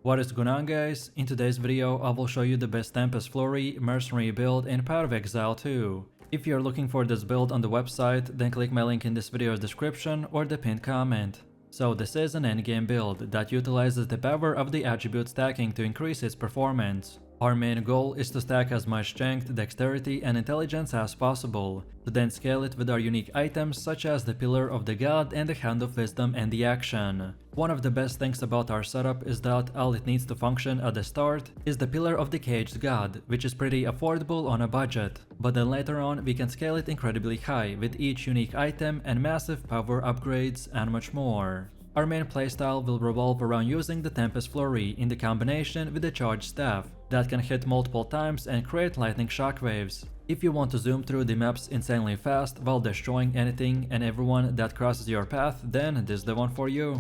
What is going on, guys? In today's video I will show you the best TEMPEST FLURRY Mercenary build in Path of Exile 2. If you're looking for this build on the website, then click my link in this video's description or the pinned comment. So this is an endgame build that utilizes the power of the attribute stacking to increase its performance. Our main goal is to stack as much strength, dexterity and intelligence as possible, to then scale it with our unique items such as the Pillar of the God and the Hand of Wisdom and the Action. One of the best things about our setup is that all it needs to function at the start is the Pillar of the Caged God, which is pretty affordable on a budget, but then later on we can scale it incredibly high with each unique item and massive power upgrades and much more. Our main playstyle will revolve around using the TEMPEST FLURRY in the combination with the Charged Staff that can hit multiple times and create lightning shockwaves. If you want to zoom through the maps insanely fast while destroying anything and everyone that crosses your path, then this is the one for you.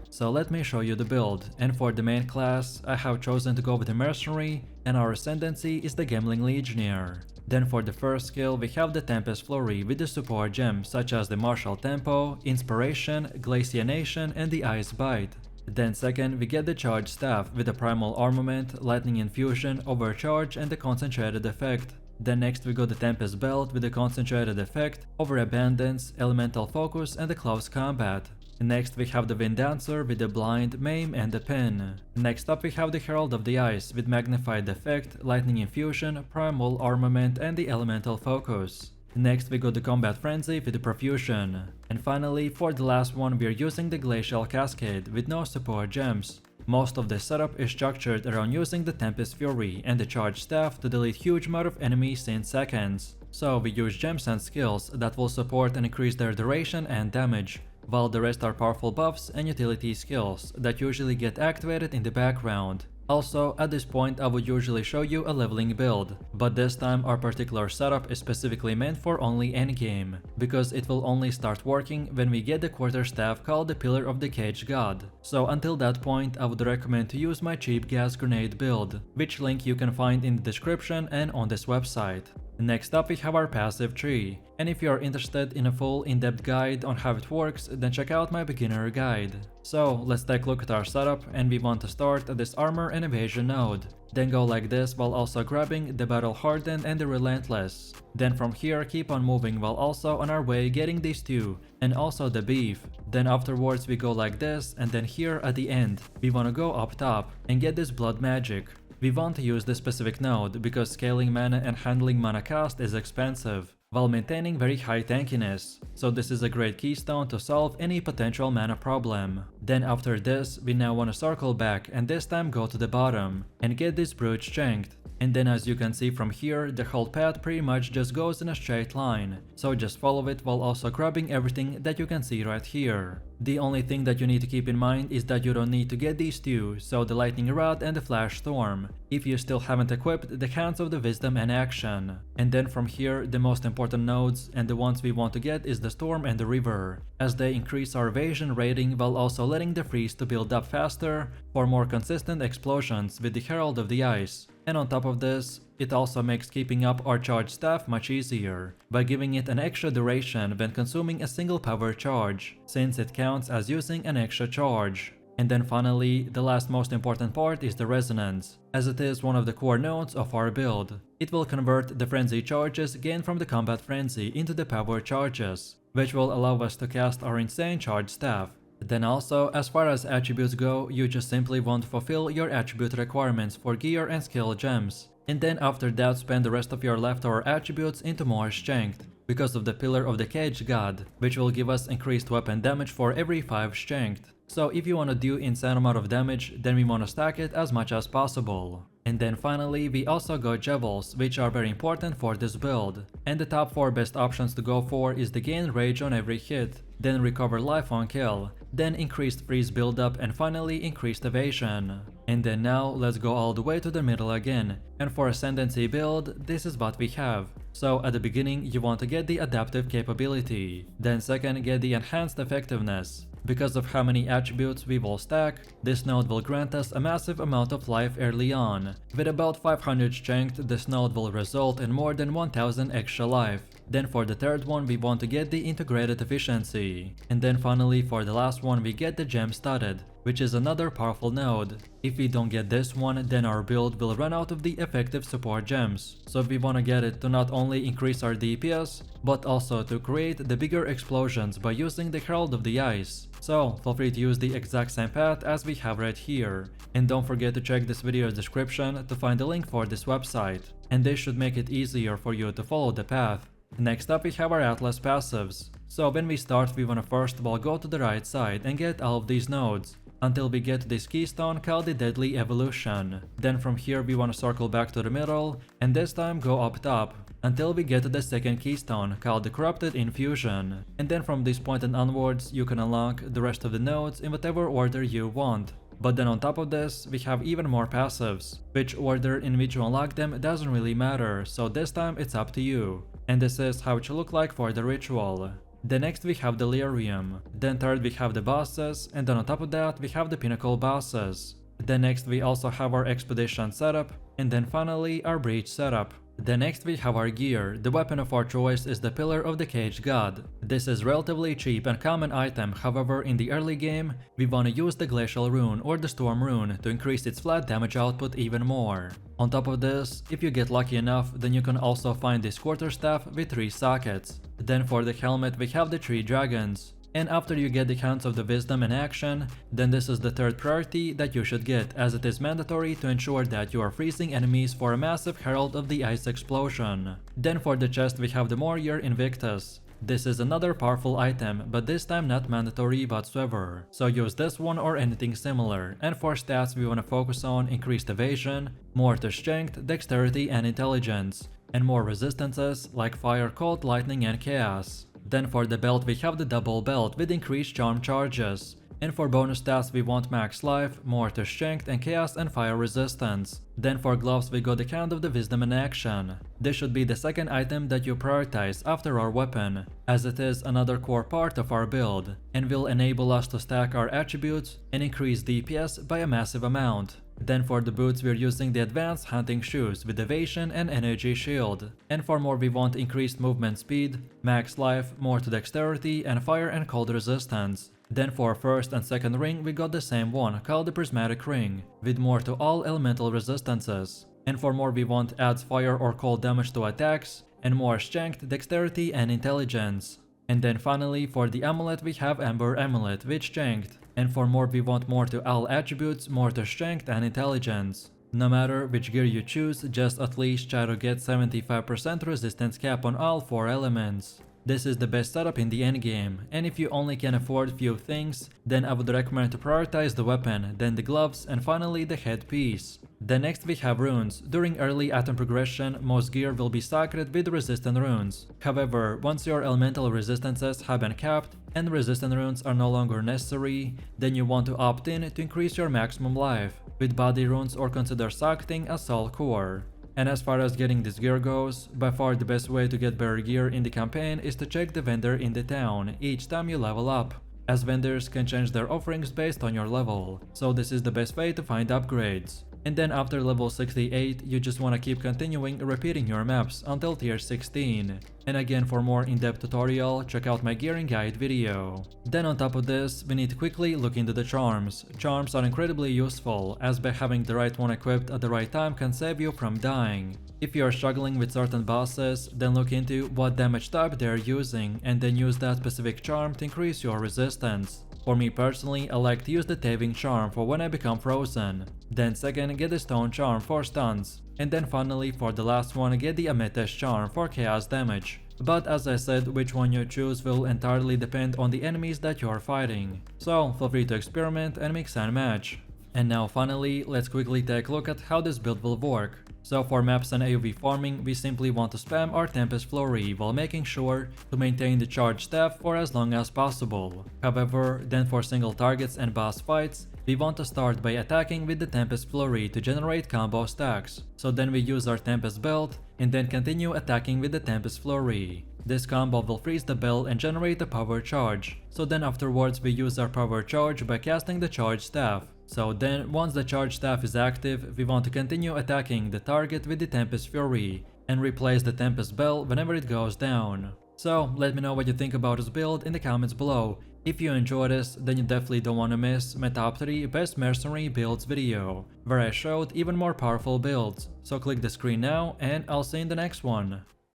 So let me show you the build, and for the main class I have chosen to go with the Mercenary, and our Ascendancy is the Gambling Legionnaire. Then for the first skill we have the TEMPEST FLURRY with the support gems such as the Martial Tempo, Inspiration, Glaciation and the Ice Bite. Then second we get the Charged Staff with the Primal Armament, Lightning Infusion, Overcharge and the Concentrated Effect. Then next we got the Tempest Belt with the Concentrated Effect, Overabundance, Elemental Focus and the Close Combat. Next we have the Wind Dancer with the Blind, Maim and the Pin. Next up we have the Herald of the Ice with Magnified Effect, Lightning Infusion, Primal Armament and the Elemental Focus. Next we got the Combat Frenzy with the Profusion. And finally, for the last one we are using the Glacial Cascade with no support gems. Most of the setup is structured around using the TEMPEST FLURRY and the Charged Staff to delete huge amount of enemies in seconds. So we use gems and skills that will support and increase their duration and damage, while the rest are powerful buffs and utility skills that usually get activated in the background. Also, at this point I would usually show you a leveling build, but this time our particular setup is specifically meant for only endgame, because it will only start working when we get the quarterstaff called the Pillar of the Caged God. So until that point I would recommend to use my cheap gas grenade build, which link you can find in the description and on this website. Next up we have our passive tree, and if you are interested in a full in-depth guide on how it works, then check out my beginner guide. So let's take a look at our setup, and we want to start at this armor and evasion node. Then go like this while also grabbing the battle hardened and the relentless. Then from here keep on moving while also on our way getting these two, and also the beef. Then afterwards we go like this, and then here at the end we want to go up top and get this blood magic. We want to use this specific node because scaling mana and handling mana cost is expensive, while maintaining very high tankiness, so this is a great keystone to solve any potential mana problem. Then after this, we now want to circle back and this time go to the bottom and get this brute strength. And then as you can see from here, the whole path pretty much just goes in a straight line, so just follow it while also grabbing everything that you can see right here. The only thing that you need to keep in mind is that you don't need to get these two, so the Lightning Rod and the Flash Storm, if you still haven't equipped the Hands of the Wisdom and Action. And then from here, the most important nodes and the ones we want to get is the Storm and the River, as they increase our evasion rating while also letting the freeze to build up faster for more consistent explosions with the Herald of the Ice. And on top of this, it also makes keeping up our Charged Staff much easier, by giving it an extra duration when consuming a single power charge, since it counts as using an extra charge. And then finally, the last most important part is the Resonance, as it is one of the core nodes of our build. It will convert the frenzy charges gained from the combat frenzy into the power charges, which will allow us to cast our insane Charged Staff. Then also, as far as attributes go, you just simply want to fulfill your attribute requirements for gear and skill gems, and then after that spend the rest of your leftover attributes into more strength, because of the Pillar of the Caged God, which will give us increased weapon damage for every 5 strength. So if you want to do insane amount of damage, then we want to stack it as much as possible. And then finally we also got Jewels, which are very important for this build, and the top 4 best options to go for is the gain rage on every hit, then recover life on kill, then increased freeze buildup and finally increased evasion. And then now let's go all the way to the middle again, and for Ascendancy build this is what we have. So at the beginning you want to get the adaptive capability, then second get the enhanced effectiveness. Because of how many attributes we will stack, this node will grant us a massive amount of life early on. With about 500 strength, this node will result in more than 1000 extra life. Then for the third one we want to get the integrated efficiency. And then finally for the last one we get the gem studded, which is another powerful node. If we don't get this one, then our build will run out of the effective support gems. So we want to get it to not only increase our DPS, but also to create the bigger explosions by using the Herald of the Ice. So feel free to use the exact same path as we have right here. And don't forget to check this video's description to find the link for this website. And this should make it easier for you to follow the path. Next up we have our Atlas passives. So when we start we want to first of all go to the right side and get all of these nodes, until we get this keystone called the Deadly Evolution. Then from here we want to circle back to the middle, and this time go up top, until we get to the second keystone called the Corrupted Infusion. And then from this point and onwards you can unlock the rest of the nodes in whatever order you want. But then on top of this, we have even more passives. Which order in which you unlock them doesn't really matter, so this time it's up to you. And this is how it should look like for the ritual. Then next we have Delirium. Then third we have the bosses, and then on top of that we have the pinnacle bosses. Then next we also have our expedition setup, and then finally our breach setup. Then next we have our gear. The weapon of our choice is the Pillar of the Caged God. This is relatively cheap and common item, however in the early game we want to use the Glacial Rune or the Storm Rune to increase its flat damage output even more. On top of this, if you get lucky enough, then you can also find this quarterstaff with 3 sockets. Then for the helmet we have the 3 dragons. And after you get the Hounds of the Wisdom in action, then this is the third priority that you should get, as it is mandatory to ensure that you are freezing enemies for a massive Herald of the Ice explosion. Then for the chest we have the Warrior Invictus. This is another powerful item, but this time not mandatory whatsoever, so use this one or anything similar. And for stats we want to focus on increased evasion, more to strength, dexterity and intelligence, and more resistances like fire, cold, lightning and chaos. Then for the belt we have the double belt with increased charm charges. And for bonus stats we want max life, more to strength and chaos and fire resistance. Then for gloves we got the Hound of the Wisdom in action. This should be the second item that you prioritize after our weapon, as it is another core part of our build, and will enable us to stack our attributes and increase DPS by a massive amount. Then for the boots we're using the advanced hunting shoes with evasion and energy shield. And for more we want increased movement speed, max life, more to dexterity and fire and cold resistance. Then for first and second ring we got the same one called the Prismatic Ring, with more to all elemental resistances. And for more we want adds fire or cold damage to attacks, and more strength, dexterity and intelligence. And then finally for the amulet we have Amber Amulet with strength. And for more we want more to all attributes, more to strength and intelligence. No matter which gear you choose, just at least try to get 75% resistance cap on all 4 elements. This is the best setup in the endgame, and if you only can afford few things, then I would recommend to prioritize the weapon, then the gloves, and finally the headpiece. Then next we have runes. During early item progression, most gear will be sacred with resistant runes. However, once your elemental resistances have been capped, and resistant runes are no longer necessary, then you want to opt in to increase your maximum life, with body runes or consider socketing as soul core. And as far as getting this gear goes, by far the best way to get better gear in the campaign is to check the vendor in the town each time you level up, as vendors can change their offerings based on your level, so this is the best way to find upgrades. And then after level 68, you just want to keep continuing repeating your maps until tier 16. And again, for more in-depth tutorial, check out my gearing guide video. Then on top of this, we need to quickly look into the charms. Charms are incredibly useful, as by having the right one equipped at the right time can save you from dying. If you are struggling with certain bosses, then look into what damage type they are using, and then use that specific charm to increase your resistance. For me personally, I like to use the Taving charm for when I become frozen. Then second, get the Stone charm for stuns. And then finally, for the last one, get the Amethyst charm for chaos damage. But as I said, which one you choose will entirely depend on the enemies that you are fighting. So feel free to experiment and mix and match. And now finally, let's quickly take a look at how this build will work. So for maps and AoV farming, we simply want to spam our Tempest Flurry while making sure to maintain the charge staff for as long as possible. However, then for single targets and boss fights, we want to start by attacking with the Tempest Flurry to generate combo stacks. So then we use our Tempest Belt and then continue attacking with the Tempest Flurry. This combo will freeze the bell and generate a power charge. So then afterwards we use our power charge by casting the charge staff. So then once the charge staff is active, we want to continue attacking the target with the Tempest Fury, and replace the Tempest bell whenever it goes down. So let me know what you think about this build in the comments below. If you enjoyed this, then you definitely don't want to miss my top 3 best mercenary builds video, where I showed even more powerful builds. So click the screen now and I'll see you in the next one.